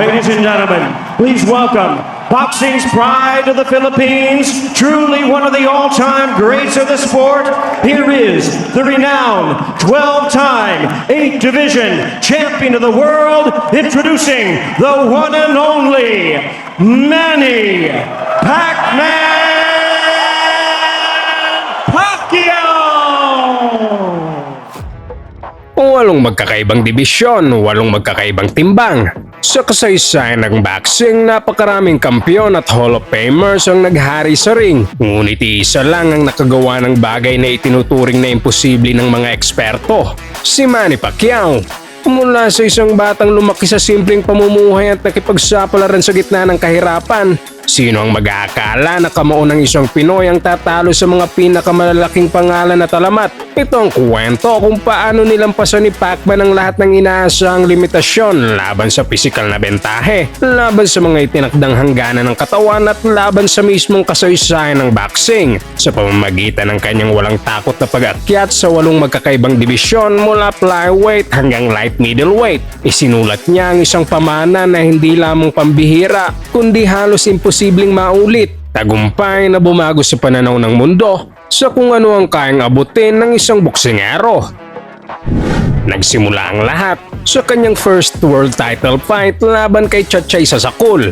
Ladies and gentlemen, please welcome boxing's pride of the Philippines, truly one of the all-time greats of the sport. Here is the renowned 12-time 8-division champion of the world, introducing the one and only Manny Pacman Pacquiao! Walong magkakaibang dibisyon, walong magkakaibang timbang. Sa kasaysayan ng boxing, napakaraming kampiyon at Hall of Famers ang naghari sa ring. Ngunit isa lang ang nakagawa ng bagay na itinuturing na imposible ng mga eksperto, si Manny Pacquiao. Mula sa isang batang lumaki sa simpleng pamumuhay at nakipagsapalaran sa gitna ng kahirapan, sino ang mag-aakala na kamao ng isang Pinoy ang tatalo sa mga pinakamalalaking pangalan at alamat? Ito ang kwento kung paano nilampasan ni Pacman ang lahat ng inaasahang limitasyon laban sa pisikal na bentahe, laban sa mga itinakdang hangganan ng katawan at laban sa mismong kasaysayan ng boxing sa pamamagitan ng kanyang walang takot na pag-akyat sa 8 magkakaibang dibisyon mula flyweight hanggang light middleweight. Isinulat niya ang isang pamana na hindi lamang pambihira kundi halos imposibleng maulit. Tagumpay na bumago sa pananaw ng mundo sa kung ano ang kayang abutin ng isang boksingero. Nagsimula ang lahat sa kanyang first world title fight laban kay Chatchay Sasakul.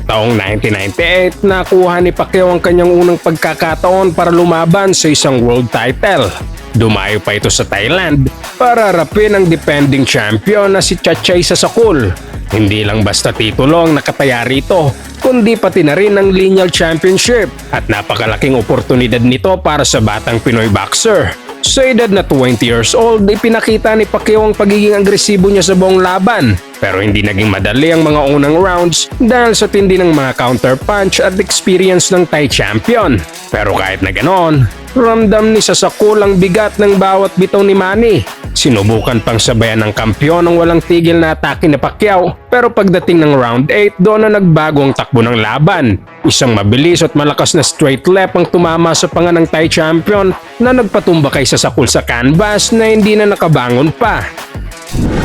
Taong 1998, nakuha ni Pacquiao ang kanyang unang pagkakataon para lumaban sa isang world title. Dumayo pa ito sa Thailand para harapin ang defending champion na si Chatchay Sasakul. Hindi lang basta titulo ang nakataya rito, kundi pati na rin ang lineal championship at napakalaking oportunidad nito para sa batang Pinoy boxer. Sa edad na 20 years old, ipinakita ni Pacquiao ang pagiging agresibo niya sa buong laban. Pero hindi naging madali ang mga unang rounds dahil sa tindi ng mga counter punch at experience ng Thai champion. Pero kahit na ganoon, ramdam ni Sasakul ang bigat ng bawat bitaw ni Manny. Sinubukan pang sabayan ng kampiyon ang walang tigil na atake ni Pacquiao, pero pagdating ng round 8 doon na nagbago ang takbo ng laban. Isang mabilis at malakas na straight left ang tumama sa panga ng Thai champion na nagpatumba kay Sasakul sa canvas na hindi na nakabangon pa.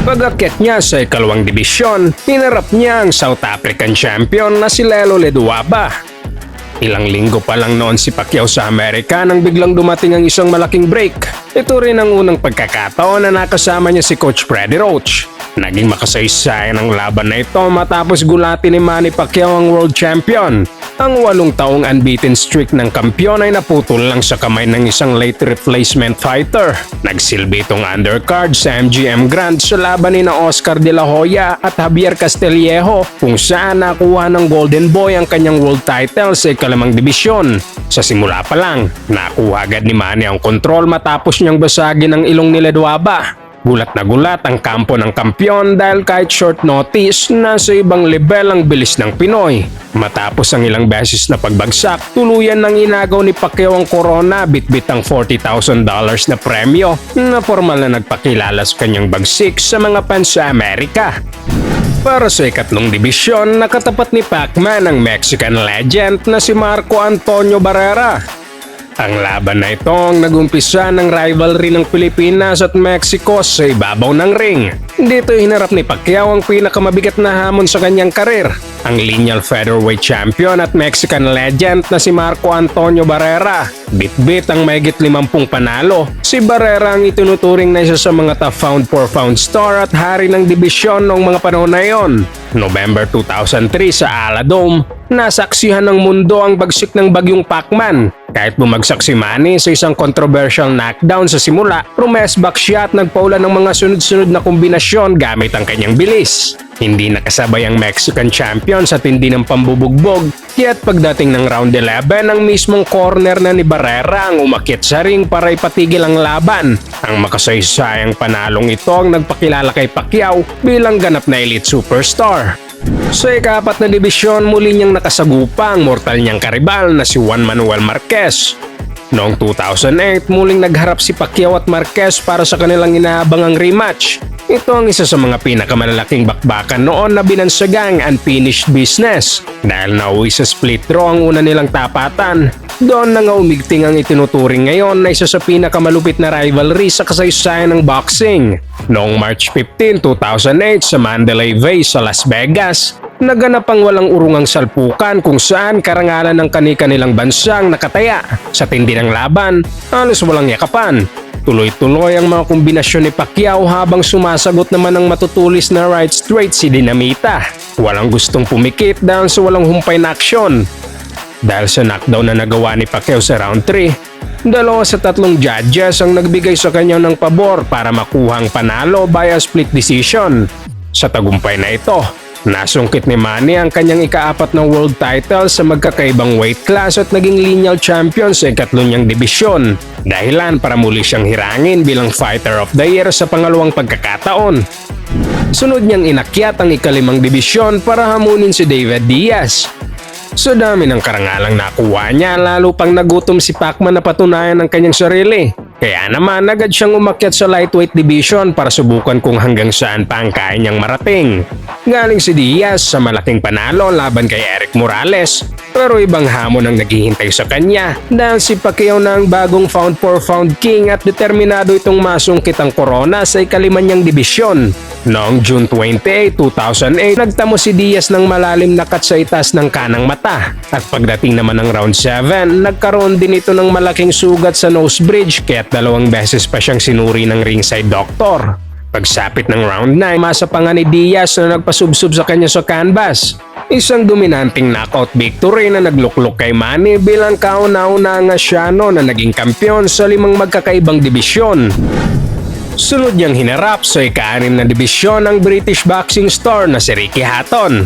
Pag-akyat niya sa ikalawang dibisyon, hinarap niya ang South African champion na si Lelo Leduaba. Ilang linggo pa lang noon si Pacquiao sa Amerika nang biglang dumating ang isang malaking break. Ito rin ang unang pagkakataon na nakasama niya si Coach Freddie Roach. Naging makasaysayan ang laban na ito matapos gulatin ni Manny Pacquiao ang world champion. Ang 8 taong unbeaten streak ng kampiyon ay naputol lang sa kamay ng isang late replacement fighter. Nagsilbi itong undercard sa MGM Grand sa laban ni Oscar De La Hoya at Javier Castillejo kung saan nakuha ng Golden Boy ang kanyang world title sa ikalimang dibisyon. Sa simula pa lang, nakuha agad ni Manny ang kontrol matapos niyang basagin ang ilong ni Leduaba. Gulat na gulat ang kampo ng kampiyon dahil kahit short notice, nasa ibang level ang bilis ng Pinoy. Matapos ang ilang beses na pagbagsak, tuluyan nang inagaw ni Pacquiao ang corona bitbit ang $40,000 na premyo na formal na nagpakilala sa kanyang bagsik sa mga fans sa Amerika. Para sa ikatlong dibisyon, nakatapat ni Pacman ang Mexican legend na si Marco Antonio Barrera. Ang laban na ito ang nagumpisa ng rivalry ng Pilipinas at Mexico sa ibabaw ng ring. Dito hinarap ni Pacquiao ang pinakamabigat na hamon sa kanyang karir, ang lineal featherweight champion at Mexican legend na si Marco Antonio Barrera. Bit-bit ang mahigit 50 panalo. Si Barrera ang itinuturing na isa sa mga top pound-for-pound star at hari ng dibisyon noong mga panahon na iyon. November 2003 sa Aladome, nasaksihan ng mundo ang bagsik ng bagyong Pacman. Kahit bumagsak si Manny sa isang controversial knockdown sa simula, rumesback siya at nagpaulan ng mga sunod-sunod na kombinasyon gamit ang kanyang bilis. Hindi nakasabay ang Mexican champion sa tindi ng pambubugbog, kaya't pagdating ng round 11 ang mismong corner na ni Barrera ang umakyat sa ring para ipatigil ang laban. Ang makasaysayang panalong ito ang nagpakilala kay Pacquiao bilang ganap na elite superstar. Sa ika-4 na dibisyon, muli niyang nakasagupa ang mortal niyang karibal na si Juan Manuel Marquez. Noong 2008, muling nagharap si Pacquiao at Marquez para sa kanilang inaabangang rematch. Ito ang isa sa mga pinakamalalaking bakbakan noon na binansagang unfinished business. Dahil nauwi sa split draw ang una nilang tapatan, doon na nga umigting ang itinuturing ngayon na isa sa pinakamalupit na rivalry sa kasaysayan ng boxing. Noong March 15, 2008 sa Mandalay Bay sa Las Vegas, naganap ang walang urungang salpukan kung saan karangalan ng kani-kanilang bansang nakataya. Sa tindi ng laban, halos walang yakapan. Tuloy-tuloy ang mga kombinasyon ni Pacquiao habang sumasagot naman ang matutulis na right straight si Dinamita. Walang gustong pumikit dahil sa walang humpay na aksyon. Dahil sa knockdown na nagawa ni Pacquiao sa round 3, 2 sa 3 judges ang nagbigay sa kanya ng pabor para makuha ang panalo via split decision. Sa tagumpay na ito, nasungkit ni Manny ang kanyang ika-4 na world title sa magkakaibang weight class at naging lineal champion sa ikatlo niyang dibisyon. Dahilan para muli siyang hirangin bilang Fighter of the Year sa pangalawang pagkakataon. Sunod niyang inakyat ang ika-5 dibisyon para hamunin si David Diaz. Sa dami ng karangalang nakuha niya, lalo pang nagutom si Pacman na patunayan ang kanyang sarili. Kaya naman agad siyang umakyat sa lightweight division para subukan kung hanggang saan pa ang kaya niyang marating. Galing si Diaz sa malaking panalo laban kay Eric Morales, pero ibang hamon ang naghihintay sa kanya dahil si Pacquiao na ang bagong pound for pound king at determinado itong masungkit ang korona sa ika-5 niyang dibisyon. Noong June 28, 2008, nagtamo si Diaz ng malalim na cut sa itas ng kanang mata. At pagdating naman ng round 7, nagkaroon din ito ng malaking sugat sa nose bridge kaya't 2 beses pa siyang sinuri ng ringside doctor. Pagsapit ng round 9, masa pa nga ni Diaz na nagpasubsob sa kanya sa canvas. Isang dominanting knockout victory na nagluklok kay Manny bilang kauna-unahang Asyano na naging kampiyon sa 5 magkakaibang dibisyon. Sunod niyang hinarap sa ika-6 na dibisyon ang British boxing star na si Ricky Hatton.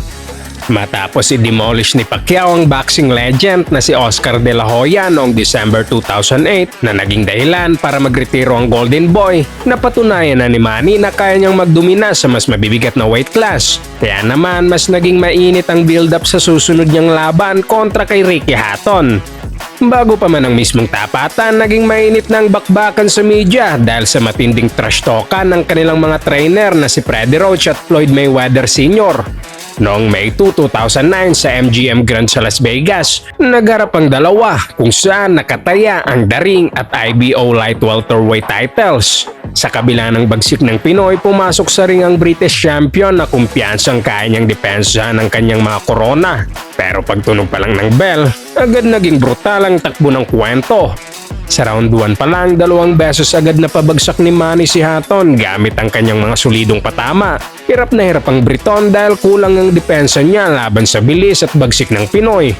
Matapos i-demolish ni Pacquiao ang boxing legend na si Oscar De La Hoya noong December 2008 na naging dahilan para magretiro ang Golden Boy, napatunayan na ni Manny na kaya niyang magdomina sa mas mabibigat na weight class. Kaya naman mas naging mainit ang build-up sa susunod niyang laban kontra kay Ricky Hatton. Bago pa man ang mismong tapatan, naging mainit na ang bakbakan sa media dahil sa matinding trash talkan ng kanilang mga trainer na si Freddie Roach at Floyd Mayweather Sr. Noong May 2, 2009 sa MGM Grand sa Las Vegas, nagharap ang dalawa kung saan nakataya ang The Ring at IBO Light Welterweight titles. Sa kabila ng bagsik ng Pinoy, pumasok sa ring ang British champion na kumpiyansang kaya niyang depensahan ng kanyang mga korona. Pero pagtunog pa lang ng bell, agad naging brutal ang takbo ng kwento. Sa round 1 pa lang, 2 beses agad na pabagsak ni Manny si Hatton gamit ang kanyang mga solidong patama. Hirap na hirap ang Briton dahil kulang ang depensa niya laban sa bilis at bagsik ng Pinoy.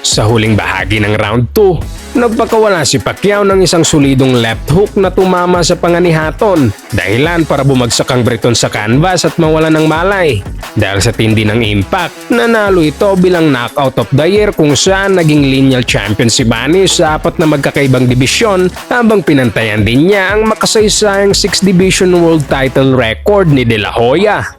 Sa huling bahagi ng round 2, nagpakawala si Pacquiao ng isang solidong left hook na tumama sa panga ni Hatton, dahilan para bumagsak ang Briton sa canvas at mawala ng malay. Dahil sa tindi ng impact, nanalo ito bilang knockout of the year kung saan naging lineal champion si Manny sa 4 na magkakaibang dibisyon habang pinantayan din niya ang makasaysayang 6 division world title record ni De La Hoya.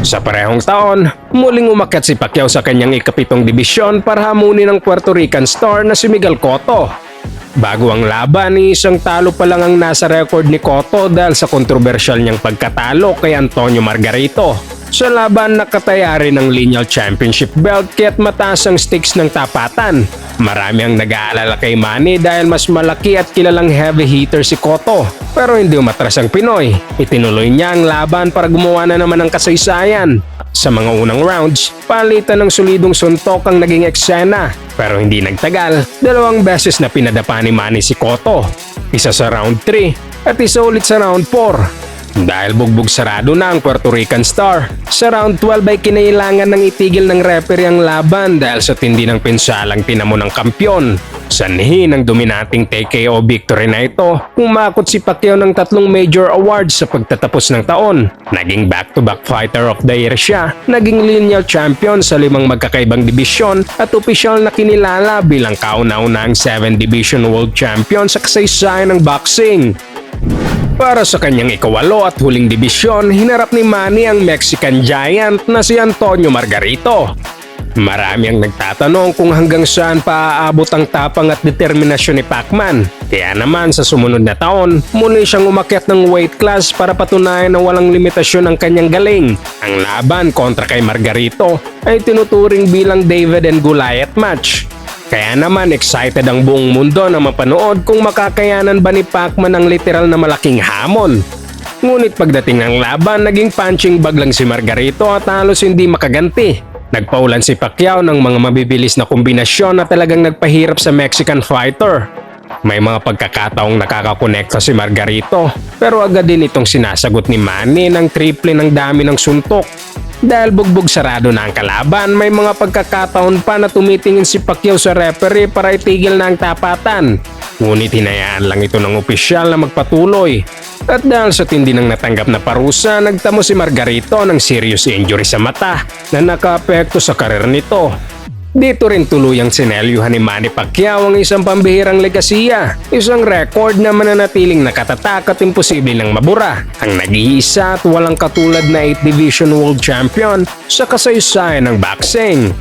Sa parehong taon, muling umakyat si Pacquiao sa kanyang ika-7 dibisyon para hamunin ang Puerto Rican star na si Miguel Cotto. Bago ang laban, isang talo pa lang ang nasa record ni Cotto dahil sa kontrobersyal niyang pagkatalo kay Antonio Margarito. Sa laban, nakataya rin ng lineal championship belt kaya't mataas ang stakes ng tapatan. Marami ang nag-aalala kay Manny dahil mas malaki at kilalang heavy hitter si Cotto. Pero hindi umatras ang Pinoy. Itinuloy niya ang laban para gumawa na naman ng kasaysayan. Sa mga unang rounds, palitan ng solidong suntok ang naging eksena. Pero hindi nagtagal, 2 beses na pinadapa ni Manny si Cotto. Isa sa round 3 at isa ulit sa round 4. Dahil bugbog sarado na ang Puerto Rican star, sa round 12 ay kinailangan ng itigil ng referee ang laban dahil sa tindi ng pinsalang tinamo ng kampyon. Sanhi ng dominating TKO victory na ito, umakot si Pacquiao ng 3 major awards sa pagtatapos ng taon. Naging back-to-back Fighter of the Year siya, naging lineal champion sa 5 magkakaibang dibisyon at opisyal na kinilala bilang kauna-unahang 7 division world champion sa kasaysayan ng boxing. Para sa kanyang ika-8 at huling dibisyon, hinarap ni Manny ang Mexican Giant na si Antonio Margarito. Marami ang nagtatanong kung hanggang saan pa aabot ang tapang at determinasyon ni Pacman. Kaya naman sa sumunod na taon, muli siyang umakyat ng weight class para patunayan na walang limitasyon ang kanyang galing. Ang laban kontra kay Margarito ay tinuturing bilang David and Goliath match. Kaya naman excited ang buong mundo na mapanood kung makakayanan ba ni Pacman ang literal na malaking hamon. Ngunit pagdating ng laban, naging punching bag lang si Margarito at halos hindi makaganti. Nagpaulan si Pacquiao ng mga mabibilis na kombinasyon na talagang nagpahirap sa Mexican fighter. May mga pagkakataong nakakakonekta si Margarito pero agad din itong sinasagot ni Manny ng triple ng dami ng suntok. Dahil bugbog sarado na ang kalaban, may mga pagkakataon pa na tumitingin si Pacquiao sa referee para itigil na ang tapatan. Ngunit hinayaan lang ito ng opisyal na magpatuloy. At dahil sa tindi ng natanggap na parusa, nagtamo si Margarito ng serious injury sa mata na nakaapekto sa karir nito. Dito rin tuluyang sinelyuhan ni Manny Pacquiao ang isang pambihirang legasiya, isang record na mananatiling nakatatak at imposible ng mabura, ang nag-iisa at walang katulad na 8th Division World Champion sa kasaysayan ng boxing.